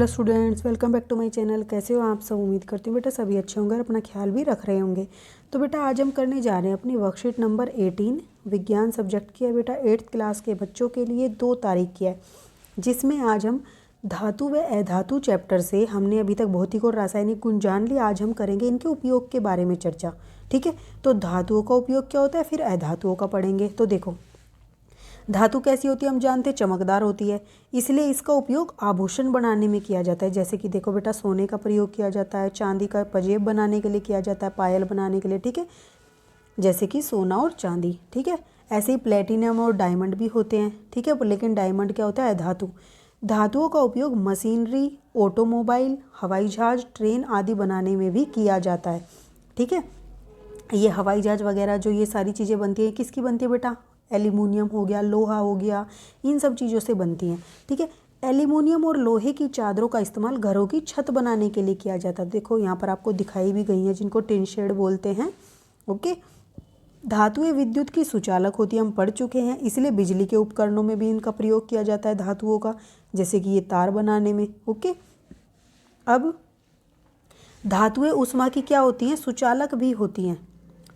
Hello students, welcome back to my channel. कैसे हो आप सब? उम्मीद करती हूँ बेटा सभी अच्छे होंगे और अपना ख्याल भी रख रहे होंगे। तो बेटा आज हम करने जा रहे हैं अपनी वर्कशीट नंबर 18 विज्ञान सब्जेक्ट की है बेटा 8th क्लास के बच्चों के लिए 2 तारीख की है, जिसमें आज हम धातु व अधातु चैप्टर से हमने अभी तक भौतिक और रासायनिक गुण जान लिया। आज हम करेंगे इनके उपयोग के बारे में चर्चा। ठीक है, तो धातुओं का उपयोग क्या होता है, फिर अधातुओं का पढ़ेंगे। तो देखो, धातु कैसी होती है हम जानते हैं, चमकदार होती है, इसलिए इसका उपयोग आभूषण बनाने में किया जाता है। जैसे कि देखो बेटा, सोने का प्रयोग किया जाता है, चांदी का पजेब बनाने के लिए किया जाता है, पायल बनाने के लिए। ठीक है, जैसे कि सोना और चांदी। ठीक है, ऐसे ही प्लेटिनम और डायमंड भी होते हैं। ठीक है, लेकिन डायमंड क्या होता है, धातु। धातुओं का उपयोग मशीनरी, ऑटोमोबाइल, हवाई जहाज, ट्रेन आदि बनाने में भी किया जाता है। ठीक है, ये हवाई जहाज वगैरह जो ये सारी चीज़ें बनती हैं, किसकी बनती है बेटा, एल्यूमिनियम हो गया, लोहा हो गया, इन सब चीज़ों से बनती हैं। ठीक है, एल्यूमिनियम और लोहे की चादरों का इस्तेमाल घरों की छत बनाने के लिए किया जाता है। देखो यहाँ पर आपको दिखाई भी गई हैं, जिनको टिन शेड बोलते हैं। ओके, धातुएं विद्युत की सुचालक होती है, हम पढ़ चुके हैं, इसलिए बिजली के उपकरणों में भी इनका प्रयोग किया जाता है धातुओं का, जैसे कि ये तार बनाने में। ओके, अब धातुएं उष्मा की क्या होती हैं, सुचालक भी होती हैं।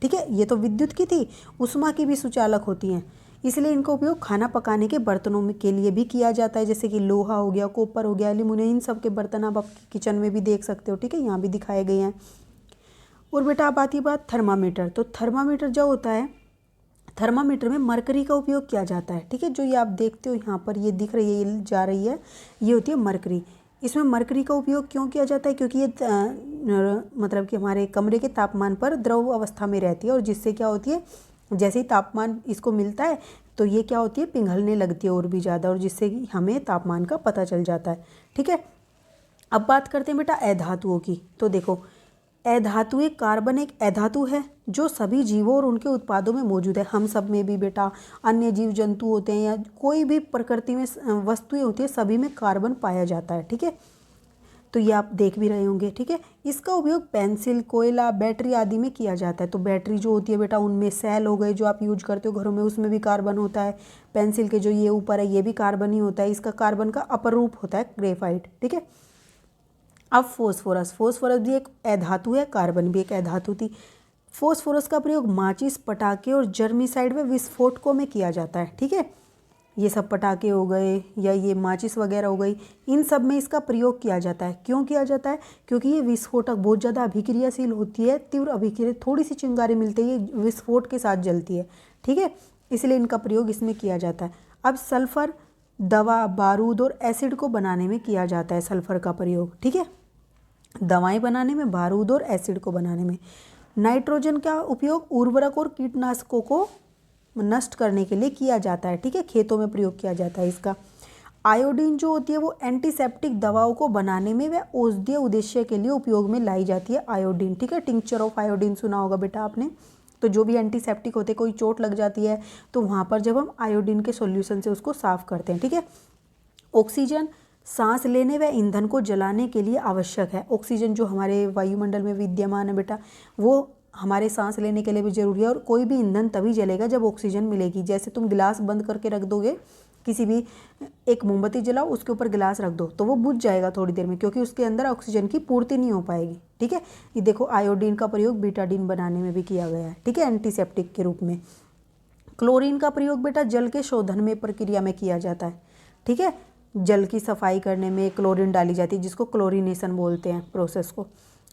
ठीक है, ये तो विद्युत की थी, उष्मा की भी सुचालक होती हैं, इसलिए इनका उपयोग खाना पकाने के बर्तनों में के लिए भी किया जाता है, जैसे कि लोहा हो गया, कॉपर हो गया, एल्यूमिनियम, इन सब के बर्तन आप किचन में भी देख सकते हो। ठीक है, यहाँ भी दिखाए गए हैं। और बेटा अब आती है बात थर्मामीटर। तो थर्मामीटर जो होता है, थर्मामीटर में मरकरी का उपयोग किया जाता है। ठीक है, जो ये आप देखते हो यहाँ पर ये दिख रही है, ये जा रही है, ये होती है मरकरी। इसमें मरकरी का उपयोग क्यों किया जाता है, क्योंकि ये मतलब कि हमारे कमरे के तापमान पर द्रव अवस्था में रहती है, और जिससे क्या होती है, जैसे ही तापमान इसको मिलता है तो ये क्या होती है, पिघलने लगती है और भी ज़्यादा, और जिससे कि हमें तापमान का पता चल जाता है। ठीक है, अब बात करते हैं बेटा अधातुओं की। तो देखो, अधातु एक कार्बन एक अधातु है जो सभी जीवों और उनके उत्पादों में मौजूद है। हम सब में भी बेटा, अन्य जीव जंतु होते हैं या कोई भी प्रकृति में वस्तुएं होती है, सभी में कार्बन पाया जाता है। ठीक है, तो ये आप देख भी रहे होंगे। ठीक है, इसका उपयोग पेंसिल, कोयला, बैटरी आदि में किया जाता है। तो बैटरी जो होती है बेटा, उनमें सेल हो गए जो आप यूज करते हो घरों में, उसमें भी कार्बन होता है। पेंसिल के जो ये ऊपर है, ये भी कार्बन ही होता है, इसका कार्बन का अपर रूप होता है ग्रेफाइट। ठीक है, अब फोस्फोरस, फोस्फोरस भी एक अधातु है, कार्बन भी एक अधातु थी। फोस्फोरस का प्रयोग माचिस, पटाखे और जर्मिसाइड व विस्फोटकों में किया जाता है। ठीक है, ये सब पटाखे हो गए या ये माचिस वगैरह हो गई, इन सब में इसका प्रयोग किया जाता है। क्यों किया जाता है, क्योंकि ये विस्फोटक बहुत ज़्यादा अभिक्रियाशील होती है, तीव्र अभिक्रिया, थोड़ी सी चिंगारी मिलती है, ये विस्फोट के साथ जलती है। ठीक है, इसलिए इनका प्रयोग इसमें किया जाता है। अब सल्फर दवा, बारूद और एसिड को बनाने में किया जाता है, सल्फर का प्रयोग। ठीक है, दवाएं बनाने में, बारूद और एसिड को बनाने में। नाइट्रोजन का उपयोग उर्वरक और कीटनाशकों को नष्ट करने के लिए किया जाता है। ठीक है, खेतों में प्रयोग किया जाता है इसका। आयोडीन जो होती है वो एंटीसेप्टिक दवाओं को बनाने में व औषधीय उद्देश्य के लिए उपयोग में लाई जाती है आयोडीन। ठीक है, टिंक्चर ऑफ आयोडीन सुना होगा बेटा आपने। तो जो भी एंटीसेप्टिक होते, कोई चोट लग जाती है तो वहाँ पर जब हम आयोडीन के सॉल्यूशन से उसको साफ करते हैं। ठीक है, ऑक्सीजन सांस लेने व ईंधन को जलाने के लिए आवश्यक है। ऑक्सीजन जो हमारे वायुमंडल में विद्यमान है बेटा, वो हमारे सांस लेने के लिए भी जरूरी है, और कोई भी ईंधन तभी जलेगा जब ऑक्सीजन मिलेगी। जैसे तुम गिलास बंद करके रख दोगे, किसी भी एक मोमबत्ती जलाओ, उसके ऊपर गिलास रख दो तो वो बुझ जाएगा थोड़ी देर में, क्योंकि उसके अंदर ऑक्सीजन की पूर्ति नहीं हो पाएगी। ठीक है, ये देखो आयोडीन का प्रयोग बीटाडीन बनाने में भी किया गया है। ठीक है, एंटीसेप्टिक के रूप में। क्लोरीन का प्रयोग बेटा जल के शोधन में प्रक्रिया में किया जाता है। ठीक है, जल की सफाई करने में क्लोरीन डाली जाती है, जिसको क्लोरीनेशन बोलते हैं प्रोसेस को।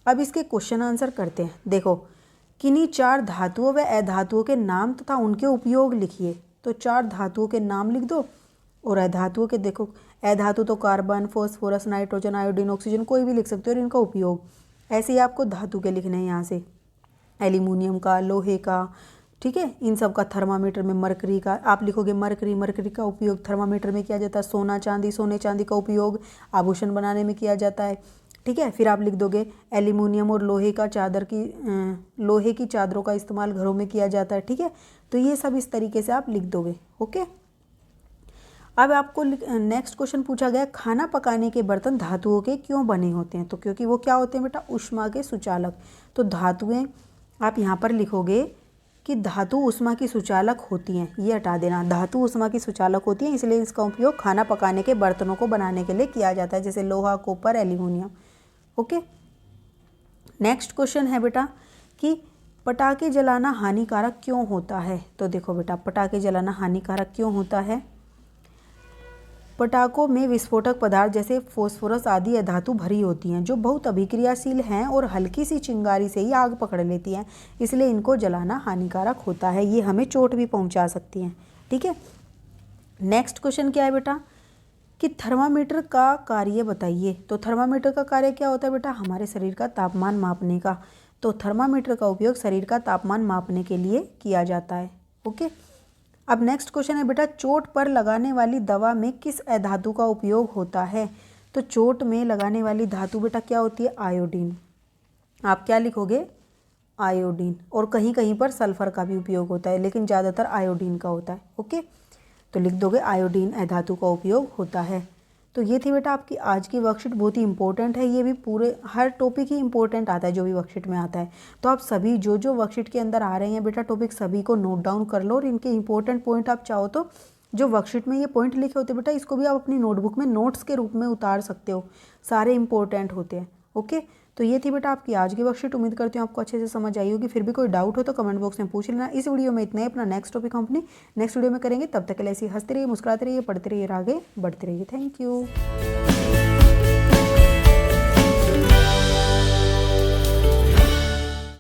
अब इसके क्वेश्चन आंसर करते हैं। देखो, किन्हीं 4 धातुओं व अधातुओं के नाम तथा उनके उपयोग लिखिए। तो 4 धातुओं के नाम लिख दो, और अधातुओं के देखो, अधातु तो carbon, phosphorus, nitrogen, iodine, oxygen, कोई भी लिख सकते हो, और इनका उपयोग ऐसे ही आपको धातु के लिखने हैं यहाँ से, एल्यूमिनियम का, लोहे का। ठीक है, इन सब का। थर्मामीटर में मरकरी का आप लिखोगे, मरकरी, मरकरी का उपयोग थर्मामीटर में किया जाता है। सोना चांदी, सोने चांदी का उपयोग आभूषण बनाने में किया जाता है। ठीक है, फिर आप लिख दोगे एल्यूमिनियम और लोहे का लोहे की चादरों का इस्तेमाल घरों में किया जाता है। ठीक है, तो ये सब इस तरीके से आप लिख दोगे। ओके, अब आपको नेक्स्ट क्वेश्चन पूछा गया, खाना पकाने के बर्तन धातुओं के क्यों बने होते हैं। तो क्योंकि वो क्या होते हैं बेटा, ऊष्मा के सुचालक। तो धातुएं आप यहाँ पर लिखोगे कि धातु ऊष्मा की सुचालक होती हैं, ये हटा देना, धातु ऊष्मा की सुचालक होती हैं, इसलिए इसका उपयोग खाना पकाने के बर्तनों को बनाने के लिए किया जाता है, जैसे लोहा, copper, aluminium. Okay, next question है बेटा कि पटाखे जलाना हानिकारक क्यों होता है। तो देखो बेटा, पटाखे जलाना हानिकारक क्यों होता है। पटाखों में विस्फोटक पदार्थ जैसे फास्फोरस आदि या धातु भरी होती हैं, जो बहुत अभिक्रियाशील हैं और हल्की सी चिंगारी से ही आग पकड़ लेती हैं, इसलिए इनको जलाना हानिकारक होता है। ये हमें चोट भी पहुंचा सकती हैं। ठीक है, नेक्स्ट क्वेश्चन क्या है बेटा कि थर्मामीटर का कार्य बताइए। तो थर्मामीटर का कार्य क्या होता है बेटा, हमारे शरीर का तापमान मापने का। तो थर्मामीटर का उपयोग शरीर का तापमान मापने के लिए किया जाता है। ओके, अब नेक्स्ट क्वेश्चन है बेटा, चोट पर लगाने वाली दवा में किस अधातु का उपयोग होता है। तो चोट में लगाने वाली धातु बेटा क्या होती है, आयोडीन। आप क्या लिखोगे, आयोडीन। और कहीं कहीं पर सल्फर का भी उपयोग होता है, लेकिन ज़्यादातर आयोडीन का होता है। ओके, तो लिख दोगे आयोडीन अधातु का उपयोग होता है। तो ये थी बेटा आपकी आज की वर्कशीट, बहुत ही इंपॉर्टेंट है। ये भी पूरे हर टॉपिक ही इंपॉर्टेंट आता है जो भी वर्कशीट में आता है। तो आप सभी जो जो वर्कशीट के अंदर आ रहे हैं बेटा टॉपिक, सभी को नोट डाउन कर लो, और इनके इंपॉर्टेंट पॉइंट आप चाहो तो जो वर्कशीट में ये पॉइंट लिखे होते हैं बेटा, इसको भी आप अपनी नोटबुक में नोट्स के रूप में उतार सकते हो, सारे इंपॉर्टेंट होते हैं। ओके, तो ये थी बेटा आपकी आज की वर्कशीट। उम्मीद करती हूँ आपको अच्छे से समझ आई होगी। फिर भी कोई डाउट हो तो कमेंट बॉक्स में पूछ लेना। इस वीडियो में इतना ही, अपना नेक्स्ट टॉपिक हम अपनी नेक्स्ट वीडियो में करेंगे। तब तक के लिए ऐसे हंसते रहिए, मुस्कुराते रहिए, पढ़ते रहिए, आगे बढ़ते रहिए। Thank you.